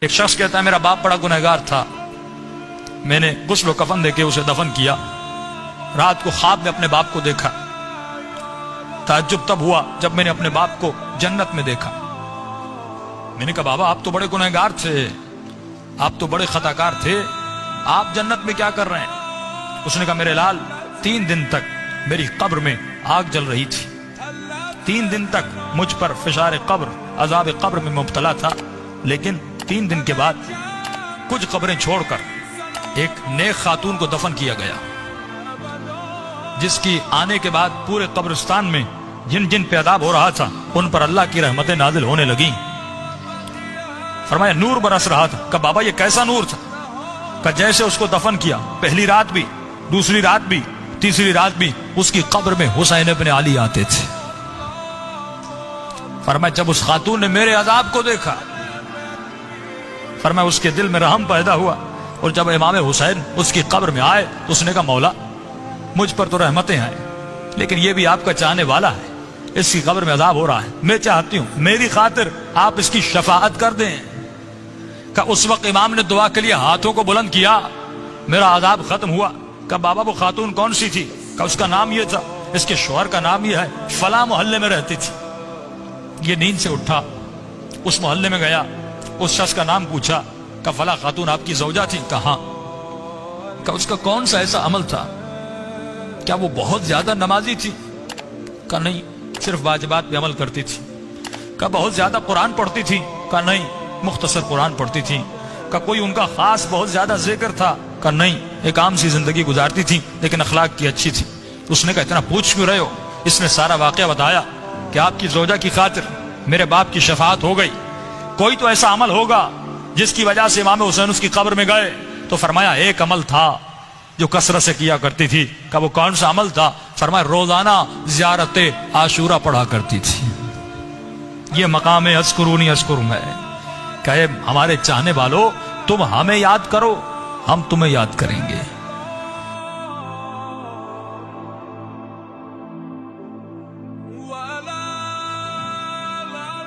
ایک شخص کہتا ہے میرا باپ بڑا گنہگار تھا، میں نے غسل و کفن دے کے اسے دفن کیا، رات کو خواب میں اپنے باپ کو دیکھا، تعجب تب ہوا جب میں نے اپنے باپ کو جنت میں دیکھا۔ میں نے کہا بابا آپ تو بڑے گنہگار تھے، آپ تو بڑے خطاکار تھے، آپ جنت میں کیا کر رہے ہیں؟ اس نے کہا میرے لال 3 دن تک میری قبر میں آگ جل رہی تھی، 3 دن تک مجھ پر فشار قبر عذاب قبر میں مبتلا تھا، لیکن 3 دن کے بعد کچھ قبریں چھوڑ کر ایک نیک خاتون کو دفن کیا گیا، جس کی آنے کے بعد پورے قبرستان میں جن جن پہ عذاب ہو رہا تھا ان پر اللہ کی رحمتیں نازل ہونے لگیں۔ فرمایا نور برس رہا تھا۔ کہا بابا یہ کیسا نور تھا؟ کہا جیسے اس کو دفن کیا پہلی رات بھی، دوسری رات بھی، تیسری رات بھی اس کی قبر میں حسین ابن علی آتے تھے۔ فرمایا جب اس خاتون نے میرے عذاب کو دیکھا، فرمایا اس کے دل میں رحم پیدا ہوا، اور جب امام حسین اس کی قبر میں آئے تو اس نے کہا مولا مجھ پر تو رحمتیں ہیں، لیکن یہ بھی آپ کا چاہنے والا ہے، اس کی قبر میں عذاب ہو رہا ہے، میں چاہتی ہوں میری خاطر آپ اس کی شفاعت کر دیں۔ کہ اس وقت امام نے دعا کے لیے ہاتھوں کو بلند کیا، میرا عذاب ختم ہوا۔ کہ بابا وہ خاتون کون سی تھی؟ کہ اس کا نام یہ تھا، اس کے شوہر کا نام یہ ہے، فلاں محلے میں رہتی تھی۔ یہ نیند سے اٹھا، اس محلے میں گیا، اس شخص کا نام پوچھا، کہ فلاں خاتون آپ کی زوجہ تھی؟ کہ ہاں۔ کہ اس کا کون سا ایسا عمل تھا؟ کیا وہ بہت زیادہ نمازی تھی؟ کہ نہیں، صرف واجبات پہ عمل کرتی تھی۔ کہ بہت زیادہ قرآن پڑھتی تھی؟ کہ نہیں، مختصر قرآن پڑھتی تھی۔ کہ کوئی ان کا خاص بہت زیادہ ذکر تھا؟ کہ نہیں، ایک عام سی زندگی گزارتی تھی لیکن اخلاق کی اچھی تھی۔ اس نے کہا اتنا پوچھ کیوں رہے ہو؟ اس نے سارا واقعہ بتایا کہ آپ کی زوجہ کی خاطر میرے باپ کی شفاعت ہو گئی، کوئی تو ایسا عمل ہوگا جس کی وجہ سے امام حسین اس کی قبر میں گئے۔ تو فرمایا ایک عمل تھا جو کثرت سے کیا کرتی تھی۔ کہ وہ کون سا عمل تھا؟ فرمایا روزانہ زیارت عاشورہ پڑھا کرتی تھی۔ یہ مقام اذکرونی اذکرکم ہے کہ ہمارے چاہنے والوں تم ہمیں یاد کرو، ہم تمہیں یاد کریں گے۔